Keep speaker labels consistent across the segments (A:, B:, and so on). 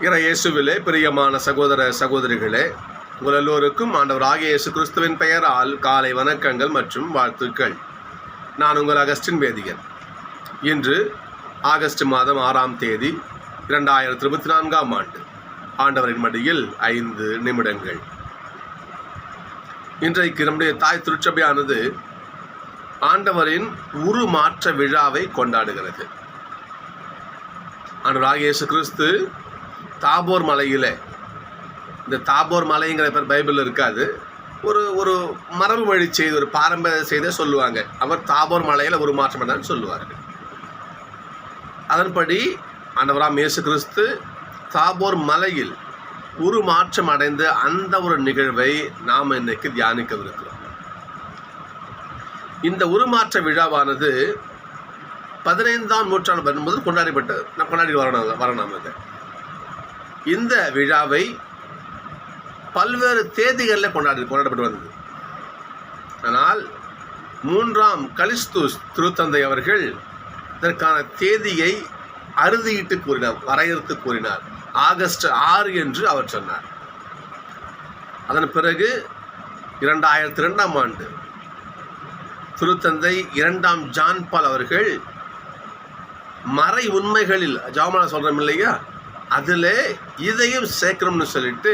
A: இயேசுவிலே பிரியமான சகோதர சகோதரிகளே, உங்கள் எல்லோருக்கும் ஆண்டவராகிய இயேசு கிறிஸ்துவின் பெயரால் காலை வணக்கங்கள் மற்றும் வாழ்த்துக்கள். நான் உங்கள் அகஸ்டின் வேதியன். இன்று ஆகஸ்ட் மாதம் 6ஆம் தேதி 2024ஆம் ஆண்டு. ஆண்டவரின் மடியில் 5 நிமிடங்கள். இன்றைக்கு நம்முடைய தாய் திருச்சபையானது ஆண்டவரின் உருமாற்ற விழாவை கொண்டாடுகிறது. ஆண்டவராகிய இயேசு கிறிஸ்து தாபோர் மலையில், இந்த தாபோர் மலைங்கிற பேர் பைபிளில் இருக்காது, ஒரு மரபு வழி செய்தி, ஒரு பாரம்பரிய செய்தியை சொல்லுவாங்க. அவர் தாபோர் மலையில் உருமாற்றம் பண்ணான்னு சொல்லுவார்கள். அதன்படி ஆண்டவராம் இயேசு கிறிஸ்து தாபோர் மலையில் உருமாற்றம் அடைந்த அந்த ஒரு நிகழ்வை நாம் இன்னைக்கு தியானிக்கவிருக்கிறோம். இந்த உருமாற்ற விழாவானது 15ஆம் நூற்றாண்டு வரும்போது கொண்டாடி வரணும். இந்த விழாவை பல்வேறு தேதிகளில் கொண்டாடப்பட்டு வந்தது. ஆனால் 3ஆம் கலிஸ்துஸ் திருத்தந்தை அவர்கள் இதற்கான தேதியை அறுதியிட்டு கூறினார், வரையறுத்து கூறினார். ஆகஸ்ட் 6 என்று அவர் சொன்னார். அதன் பிறகு 2002ஆம் ஆண்டு திருத்தந்தை 2ஆம் ஜான் பால் அவர்கள் மறை உண்மைகளில் ஜாமான் சொல்கிறோம் இல்லையா, அதில் இதையும் சேர்க்கணும்னு சொல்லிட்டு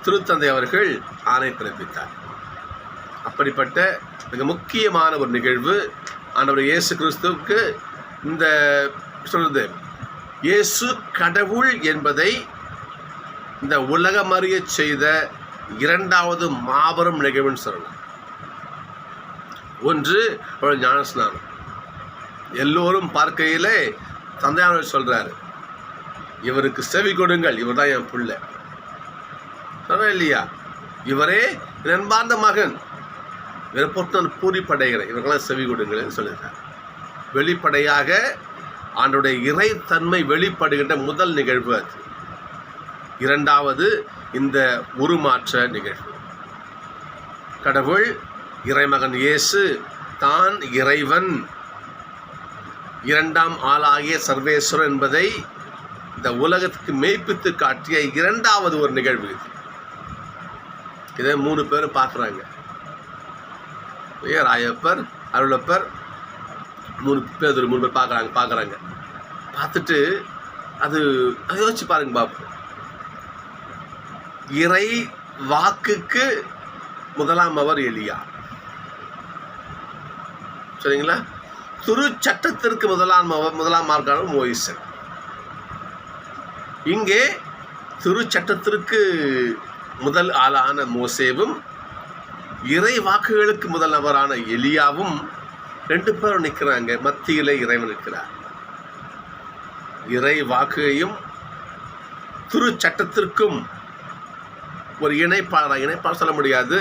A: திருத்தந்தை அவர்கள் ஆணை பிறப்பித்தார். அப்படிப்பட்ட மிக முக்கியமான ஒரு நிகழ்வு. ஆண்டவர் இயேசு கிறிஸ்துவுக்கு இந்த சொல்றது இயேசு கடவுள் என்பதை இந்த உலகம் அறிய செய்த 2வது மாபெரும் நிகழ்வுன்னு சொல்லலாம். ஒன்று ஞானஸ்நானம். எல்லோரும் பார்க்கையிலே தந்தையானவர் சொல்றாரு, இவருக்கு செவி கொடுங்கள், இவர் தான் என் பிள்ளை சொன்ன இல்லையா, இவரே அன்பார்ந்த மகன், இவரை பொறுத்து நான் பூரிப்படைகிறேன், இவர்களெல்லாம் செவி கொடுங்கள் சொல்லியிருக்கார். வெளிப்படையாக ஆண்டுடைய இறைத்தன்மை வெளிப்படுகின்ற முதல் நிகழ்வு அது. 2வது இந்த உருமாற்ற நிகழ்வு. கடவுள் இறைமகன் இயேசு தான் இறைவன், 2ஆம் ஆளாகிய சர்வேஸ்வரன் என்பதை இந்த உலகத்துக்கு மெய்ப்பித்து காட்டிய 2வது ஒரு நிகழ்வு இது. இதை 3 பேரும் பார்க்குறாங்க. ராயப்பர், அருளப்பர், 3 பேர் பார்க்குறாங்க. பார்த்துட்டு அது யோசிச்சு பாருங்க பாப்போம். இறை வாக்குக்கு முதலாம் அவர் எலியா, சரிங்களா? திருச்சட்டத்திற்கு முதலாம் மார்க்கான மோயிசன். இங்கே திருச்சட்டத்திற்கு முதல் ஆளான மோசேவும் இறை வாக்குகளுக்கு முதல் நபரான எலியாவும் 2 பேரும் நிற்கிறாங்க. மத்தியிலே இறைவன் இருக்கிறார். இறை வாக்குகையும் திருச்சட்டத்திற்கும் ஒரு இணைப்பாளர் சொல்ல முடியாது,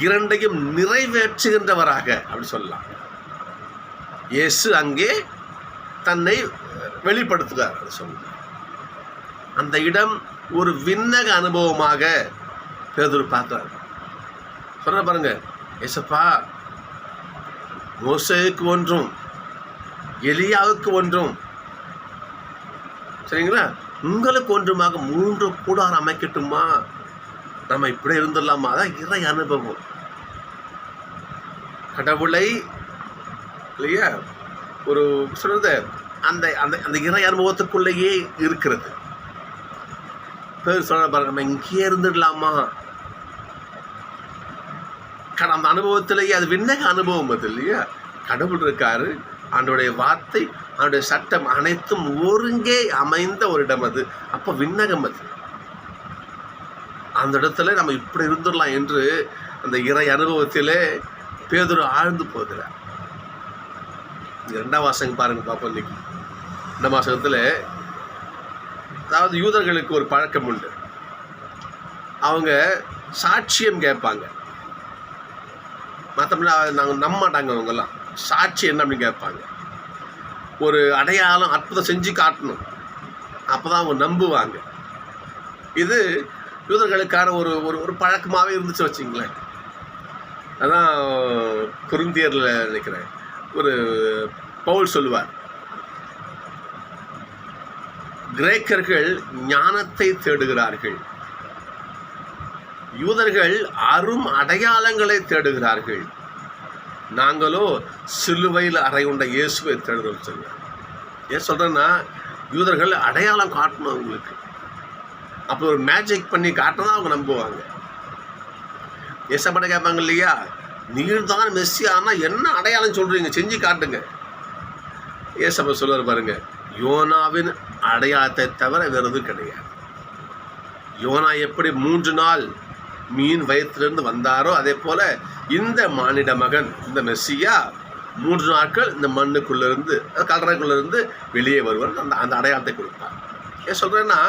A: 2ஐயும் நிறைவேற்றுகின்றவராக அப்படி சொல்லலாம். இயேசு அங்கே தன்னை வெளிப்படுத்துகிறார். சொல்லுங்க, அந்த இடம் ஒரு விண்ணக அனுபவமாக பேதுரு பார்க்கிறார். சொல்ற பாருங்க, ஏசப்பா மோசேவுக்கு ஒன்றும் எலியாவுக்கு ஒன்றும், சரிங்களா, உங்களுக்கு ஒன்றுமாக 3 கூடாரம் அமைக்கட்டுமா, நம்ம இப்படி இருந்துடலாமா? அதான் இறை அனுபவம். கடவுளை இல்லையா ஒரு சொல்றது அந்த அந்த அந்த இறை அனுபவத்துக்குள்ளேயே இருக்கிறது. பேர் சொல்ல பாருங்க, நம்ம இங்கேயே இருந்துடலாமா? அந்த அனுபவத்திலேயே அது விண்ணக அனுபவம் அது இல்லையா. கடவுள் இருக்காரு, அவனுடைய வார்த்தை, அவனுடைய சட்டம் அனைத்தும் ஒருங்கே அமைந்த ஒரு இடம் அது. அப்போ விண்ணகம் அது. அந்த இடத்துல நம்ம இப்படி இருந்துடலாம் என்று அந்த இறை அனுபவத்திலே பேதுரு ஆழ்ந்து போகிறார். 2ஆம் வாசகம் பாருங்க பாப்போம். இன்னைக்கு 2ஆம் வாசகத்தில், அதாவது யூதர்களுக்கு ஒரு பழக்கம் உண்டு. அவங்க சாட்சியம் கேட்பாங்க, மற்றபடி நாங்கள் நம்ப மாட்டாங்க. அவங்கெல்லாம் சாட்சி என்ன அப்படின்னு கேட்பாங்க. ஒரு அடையாளம் அற்புதம் செஞ்சு காட்டணும், அப்போ தான் அவங்க நம்புவாங்க. இது யூதர்களுக்கான ஒரு ஒரு பழக்கமாகவே இருந்துச்சு வச்சுங்களேன். அதான் கொரிந்தியரில் நினைக்கிறேன் ஒரு பவுல் சொல்லுவார், கிரேக்கர்கள் ஞானத்தை தேடுகிறார்கள், யூதர்கள் அரும் அடையாளங்களை தேடுகிறார்கள். நாங்களோ சிலுவையில் அறையுண்ட இயேசுவை தேடுகிறோம் சொல்லுவாங்க. ஏன் சொல்கிறேன்னா, யூதர்கள் அடையாளம் காட்டணும் அவங்களுக்கு. அப்போ ஒரு மேஜிக் பண்ணி காட்டினா அவங்க நம்புவாங்க. ஏசப்பட்ட கேட்பாங்க இல்லையா, நீர் தான் மெஸ்ஸியானா என்ன அடையாளம் சொல்கிறீங்க, செஞ்சு காட்டுங்க. ஏசப்ப சொல்லுவார் பாருங்க, யோனாவின் அடையாளத்தை தவிர வேறு எதுவும் கிடையாது. யோனா எப்படி 3 நாள் மீன் வயிற்றிலிருந்து வந்தாரோ, அதே போல் இந்த மானிட மகன், இந்த மெஸ்ஸியா 3 நாட்கள் இந்த மண்ணுக்குள்ளேருந்து, கல்லறைக்குள்ளேருந்து வெளியே வருவார். அந்த அடையாளத்தை கொடுப்பார். ஏன் சொல்கிறேன்னா,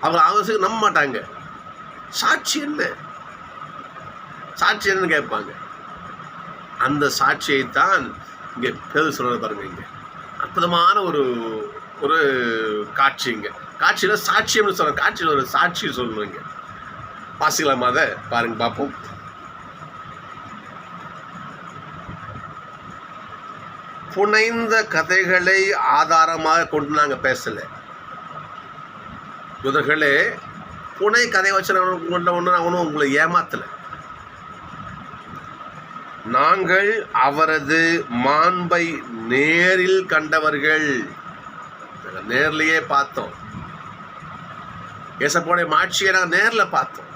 A: அவர் அவசியம் நம்ப மாட்டாங்க. சாட்சி என்னன்னு கேட்பாங்க. அந்த சாட்சியைத்தான் இங்கே பேதுரு சொல்கிற பாருங்க. இங்கே அற்புதமான ஒரு காட்சிங்க. காட்சியில் சாட்சியம்னு சொல்கிறேன், காட்சியில் ஒரு சாட்சி சொல்லுவீங்க. வாசிக்கலாமா அதை பாருங்க, பார்ப்போம். புனைந்த கதைகளை ஆதாரமாக கொண்டு நாங்கள் பேசலை. யூதர்களே புனை கதை வச்சு கொண்ட ஒன்று அவனும் உங்களை ஏமாத்தலை. நாங்கள் அவரது மாண்பை நேரில் கண்டவர்கள். நேர்லையே பார்த்தோம். ஏசப்போடைய மாட்சியை நாங்கள் நேரில் பார்த்தோம்.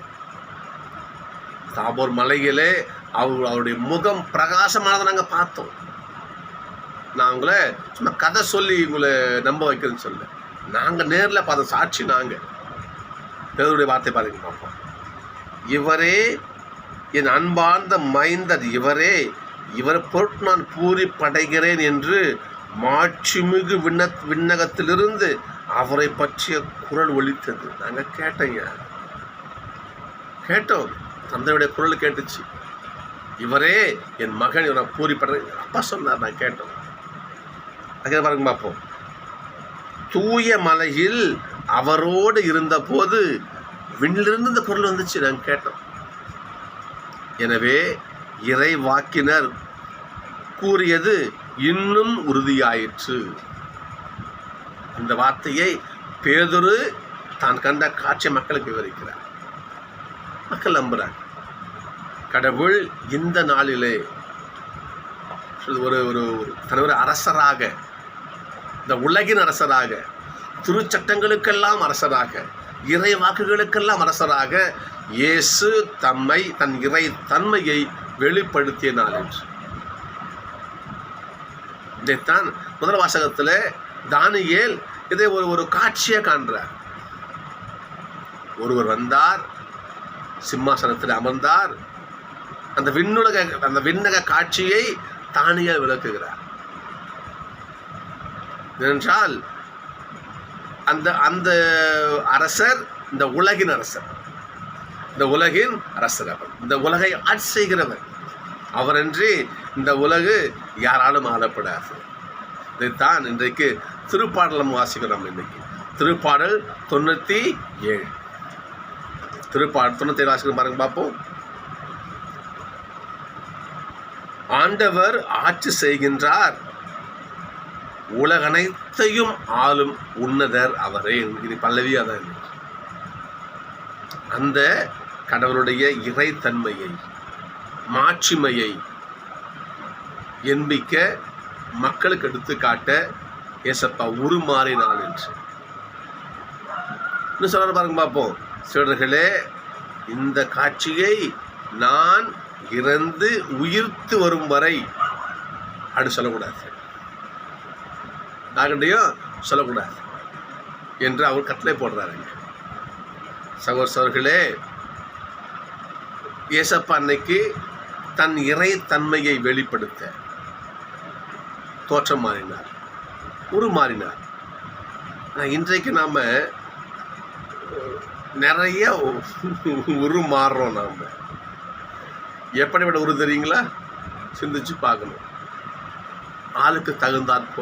A: தாபோர் மலையிலே அவருடைய முகம் பிரகாசமானதை நாங்கள் பார்த்தோம். நான் உங்களை சும்மா கதை சொல்லி உங்களை நம்ப வைக்கிறேன்னு சொல்ல, நாங்கள் நேரில் பார்த்த சாட்சி. நாங்கள் பேதுருடைய வார்த்தை பாருங்க பார்ப்போம். இவரே என் அன்பார்ந்த மைந்தர், இவர் பொருட்டு நான் பூரிப்படைகிறேன் என்று மாட்சிமிகு விண்ணகத்திலிருந்து அவரை பற்றிய குரல் ஒலித்தது. நாங்கள் கேட்டோம். தந்தையுடைய குரல் கேட்டுச்சு. இவரே என் மகன், இவரை பூரிப்படை அப்பா சொன்னார். நான் கேட்டோம். அங்கே பாருங்க பார்ப்போம். தூய மலையில் அவரோடு இருந்தபோது விண்ணிலிருந்து இந்த குரல் வந்துச்சு. நாங்கள் கேட்டோம். எனவே இறை வாக்கினர் கூறியது இன்னும் உறுதியாயிற்று. இந்த வார்த்தையை பேதுரு தான் கண்ட காட்சி மக்களுக்கு விவரிக்கிறார். மக்கள் நம்புகிறார். கடவுள் இந்த நாளிலே ஒரு தலைவர் அரசராக, இந்த உலகின் அரசராக, திருச்சட்டங்களுக்கெல்லாம் அரசராக, இறை வாக்குகளுக்கெல்லாம் அரசராக இயேசு தன் இறை தன்மையை வெளிப்படுத்திய நாள் என்று. இதைத்தான் முதல் வாசகத்தில் தானியேல் இதை ஒரு காட்சியை காண்றார். ஒருவர் வந்தார், சிம்மாசனத்தில் அமர்ந்தார். அந்த விண்ணக காட்சியை தானியேல் விளக்குகிறார். ஏனென்றால் அந்த அரசர் இந்த உலகின் அரசர், இந்த உலகின் அரசர். அவர் இந்த உலகை ஆட்சி செய்கிறவர். அவரன்றி இந்த உலகு யாராலும் ஆளப்படாது. இதைத்தான் இன்றைக்கு திருப்பாடல் நம்ம வாசிக்கிறோம். இன்றைக்கு திருப்பாடல் 97. திருப்பாடல் 97 வாசிக்கிறோம் பாருங்க பார்ப்போம். ஆண்டவர் ஆட்சி செய்கின்றார், உலகனைத்தையும் ஆளும் உன்னதர் அவரே. இது பல்லவியாக தான். அந்த கடவுளுடைய இறைத்தன்மையை, மாட்சிமையை என்பிக்க மக்களுக்கு எடுத்து காட்ட ஏசப்பா உருமாறினாள் என்று இன்னும் சொல்ல பாருங்க பார்ப்போம். சீடர்களே, இந்த காட்சியை நான் இறந்து உயிர்த்து வரும் வரை அப்படி சொல்லக்கூடாது, நாகண்டையும் சொல்லக்கூடாது என்று அவர் கட்டளை போடுறாருங்க. சகோதரர்களே, ஏசப்பா அன்னைக்கு தன் இறை தன்மையை வெளிப்படுத்த தோற்றம் மாறினார், உருமாறினார். ஆனால் இன்றைக்கு நாம் நிறைய உருமாறுறோம். நாம் எப்படிப்பட்ட உரு தெரியுங்களா? சிந்திச்சு பார்க்கணும். ஆளுக்கு தகுந்தாற்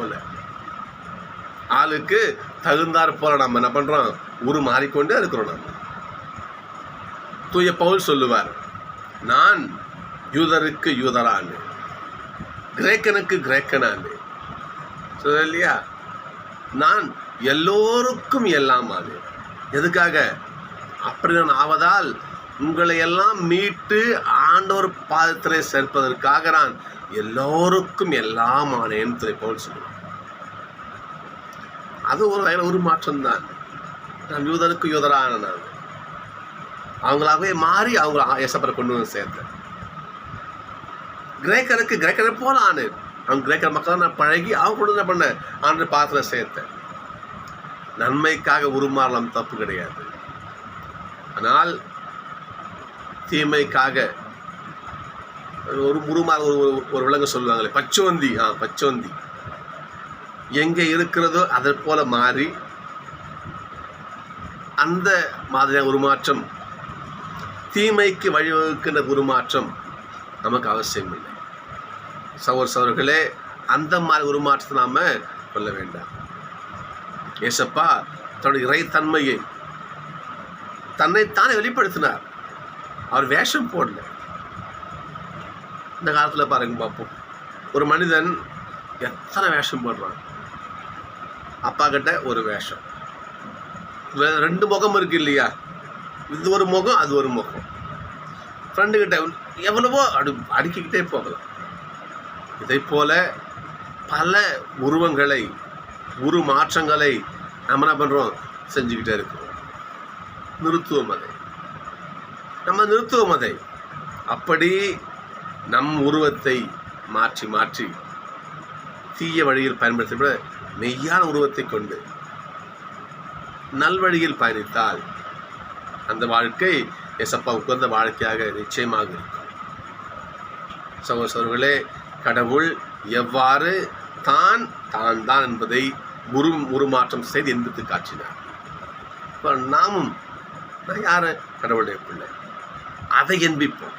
A: போல நம்ம என்ன பண்ணுறோம்? உரு மாறிக்கொண்டே இருக்கிறோம். நம்ம தூய பவுல் சொல்லுவார், நான் யூதருக்கு யூதரான், கிரேக்கனுக்கு கிரேக்கனான். சொல்ல இல்லையா? நான் எல்லோருக்கும் எல்லாம் ஆவேன். எதுக்காக? அப்படி நான் ஆவதால் உங்களை எல்லாம் மீட்டு ஆண்டவர் பாதத்திலே சேர்ப்பதற்காக நான் எல்லோருக்கும் எல்லாம் ஆனேன்னு பவுல் சொல்லுவேன். அது ஒரு வகையில் ஒரு மாற்றம் தான். நான் யூதருக்கு யூதரான நான் அவங்களாகவே மாறி அவங்க ஏசப்பரை கொண்டு வந்து சேர்த்தேன். கிரேக்கருக்கு கிரேக்கரை போல ஆனேன். அவங்க கிரேக்கர் மக்கள் நான் பழகி அவங்க கொண்டு என்ன பண்ண ஆண்டு பாத்திரம் சேர்த்தேன். நன்மைக்காக உருமாறலாம், தப்பு கிடையாது. ஆனால் தீமைக்காக ஒரு உருமாற ஒரு விலங்கு சொல்லுவாங்களே, பச்சோந்தி. பச்சோந்தி எங்கே இருக்கிறதோ அதை போல மாறி அந்த மாதிரியான உருமாற்றம், தீமைக்கு வழிவகுக்கின்ற உருமாற்றம் நமக்கு அவசியம் இல்லை. சகோதரர்களே, அந்த மாதிரி உருமாற்றத்தை நாம் கொள்ள வேண்டாம். ஏசப்பா தன்னுடைய இறைத்தன்மையை தன்னைத்தானே வெளிப்படுத்தினார். அவர் வேஷம் போடல. இந்த காலத்தில் பாருங்க பார்ப்போம், ஒரு மனிதன் எத்தனை வேஷம் போடுறான். அப்பா கிட்ட ஒரு வேஷம், ரெண்டு முகம் இருக்கு இல்லையா? இது ஒரு முகம், அது ஒரு முகம். ஃப்ரெண்டு கிட்ட எவ்வளவோ அடுக்கிக்கிட்டே போகலாம். இதை போல பல உருவங்களை, உருமாற்றங்களை நம்ம என்ன பண்ணுறோம்? செஞ்சுக்கிட்டே இருக்கிறோம். நிறுத்துவோம் அதை, நம்ம நிறுத்துவோம் அதை. அப்படி நம் உருவத்தை மாற்றி மாற்றி தீய வழியில் பயன்படுத்த மெய்யான உருவத்தை கொண்டு நல்வழியில் பயணித்தால் அந்த வாழ்க்கை ஏசப்பா உட்கார்ந்த வாழ்க்கையாக நிச்சயமாக இருக்கும். சகோதரர்களே, கடவுள் எவ்வாறு தான் என்பதை உருமாற்றம் செய்து எந்தித்து காட்டினார். இப்போ நாமும் யார்? கடவுளுடைய பிள்ளை. அதை என்பிப்போம்.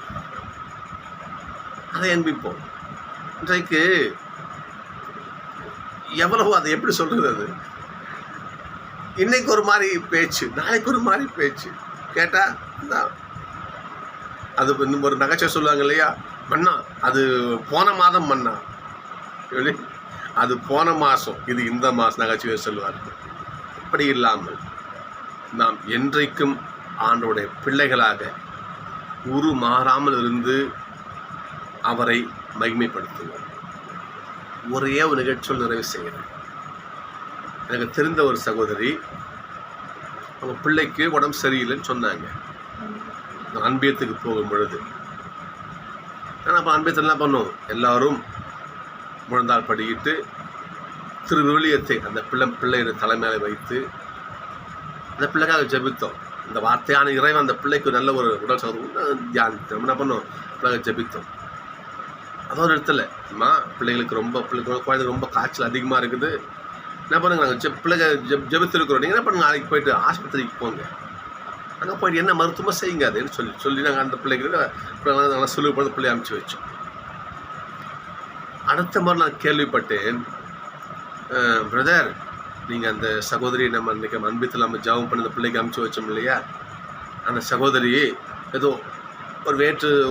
A: இன்றைக்கு எவ்வளவோ, அதை எப்படி சொல்கிறது? அது இன்னைக்கு ஒரு மாதிரி பேச்சு, நாளைக்கு ஒரு மாதிரி பேச்சு கேட்டால் அது இன்னும் ஒரு நகைச்சுவை சொல்லுவாங்க இல்லையா? மன்னா அது போன மாதம் மன்னா, அது போன மாதம், இது இந்த மாதம் நகைச்சுவை சொல்லுவார்கள். அப்படி இல்லாமல் நாம் என்றைக்கும் ஆண்டவருடைய பிள்ளைகளாக உருமாறாமல் இருந்து அவரை மகிமைப்படுத்துவோம். ஒரே ஒரு நிகழ்ச்சியில் நிறைவு செய்கிறேன். எனக்கு தெரிந்த ஒரு சகோதரி, அவங்க பிள்ளைக்கு உடம்பு சரியில்லைன்னு சொன்னாங்க. நான் அன்பியத்துக்கு போகும் பொழுது, ஆனால் அப்போ அன்பியத்தில் என்ன பண்ணோம்? எல்லோரும் முழந்தால் படிக்கிட்டு திருவிவிலியத்தை அந்த பிள்ளையோட தலைமையில வைத்து அந்த பிள்ளைக்காக ஜெபித்தோம். இந்த வார்த்தையான இறைவன் அந்த பிள்ளைக்கு நல்ல ஒரு உடல் சகோதரம் தியானித்தோம். என்ன பண்ணோம்? பிள்ளைங்க ஜெபித்தோம். அதோட இடத்துல குழந்தைங்களுக்கு ரொம்ப காய்ச்சல் அதிகமாக இருக்குது. என்ன பண்ணுங்க, நாங்கள் பிள்ளைங்க ஜெபித்திருக்கிறோம். நீங்கள் என்ன பண்ணுங்க, நாளைக்கு போயிட்டு ஆஸ்பத்திரிக்கு போங்க, அங்கே போயிட்டு என்ன மருத்துவமாக செய்யுங்க அதுன்னு சொல்லி நாங்கள் அந்த பிள்ளைங்களுக்கு நல்லா சுலுவப்படுத்த பிள்ளை அனுப்பிச்சி வச்சோம். அடுத்த மாதிரி நான் கேள்விப்பட்டேன், பிரதர் நீங்கள் அந்த சகோதரி நம்ம இன்றைக்கி அன்பியத்தில் நம்ம ஜபம் பண்ணி அந்த பிள்ளைக்கு அனுப்பிச்சி வச்சோம் இல்லையா, அந்த சகோதரி ஏதோ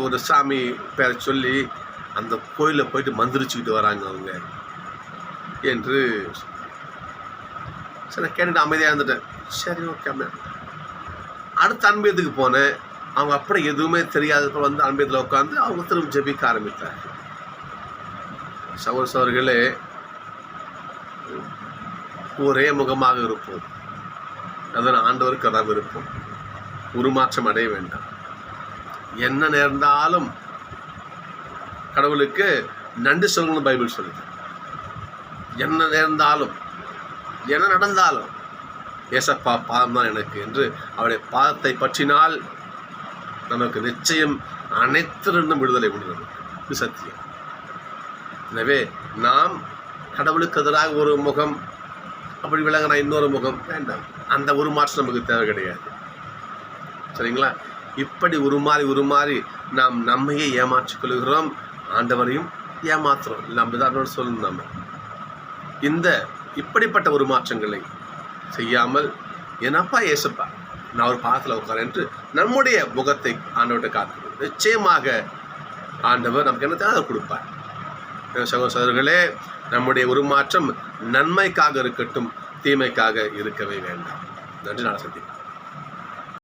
A: ஒரு சாமி பேரை சொல்லி அந்த கோயிலில் போயிட்டு மந்திரிச்சுக்கிட்டு வராங்க அவங்க என்று சரி, நான் கேட்டுட்டு அமைதியாக இருந்துட்டேன். சரி, ஓகே. அடுத்த அன்பியத்துக்கு போனேன். அவங்க அப்படி எதுவுமே தெரியாதப்போ வந்து அன்பியத்தில் உட்காந்து அவங்க திரும்ப ஜெபிக்க ஆரம்பித்தாங்க. சகோதரர்களே, ஒரே முகமாக இருப்போம். அதன் ஆண்டவருக்கு அதான் இருப்போம். உருமாற்றம் அடைய வேண்டாம். என்ன நேர்ந்தாலும் கடவுளுக்கு நன்றி சொல்லணும்னு பைபிள் சொல்லுது. என்ன நேர்ந்தாலும் என்ன நடந்தாலும் ஏசப்பா பாதம் தான் எனக்கு என்று அவருடைய பாதத்தை பற்றினால் நமக்கு நிச்சயம் அனைத்திலிருந்தும் விடுதலை உண்டு. இது சத்தியம். எனவே நாம் கடவுளுக்கு எதிராக ஒரு முகம், அப்படி விளங்கினா இன்னொரு முகம் வேண்டாம். அந்த உருமாற்றம் நமக்கு தேவை கிடையாது. சரிங்களா? இப்படி உருமாறி நாம் நம்மையே ஏமாற்றிக் கொள்கிறோம், ஆண்டவரையும் ஏமாத்துறோம். இல்லை, அப்படிதான் சொல்லணும். நம்ம இப்படிப்பட்ட உருமாற்றங்களை செய்யாமல் என்னப்பா ஏசப்பா நான் ஒரு பாதத்தில் உட்காரேன் என்று நம்முடைய முகத்தை ஆண்டவர்கிட்ட காக்கணும். நிச்சயமாக ஆண்டவர் நமக்கு என்ன தேவை கொடுப்பார். சகோதரர்களே, நம்முடைய உருமாற்றம் நன்மைக்காக இருக்கட்டும், தீமைக்காக இருக்கவே வேண்டாம். நன்றி. நாளை சந்திப்போம்.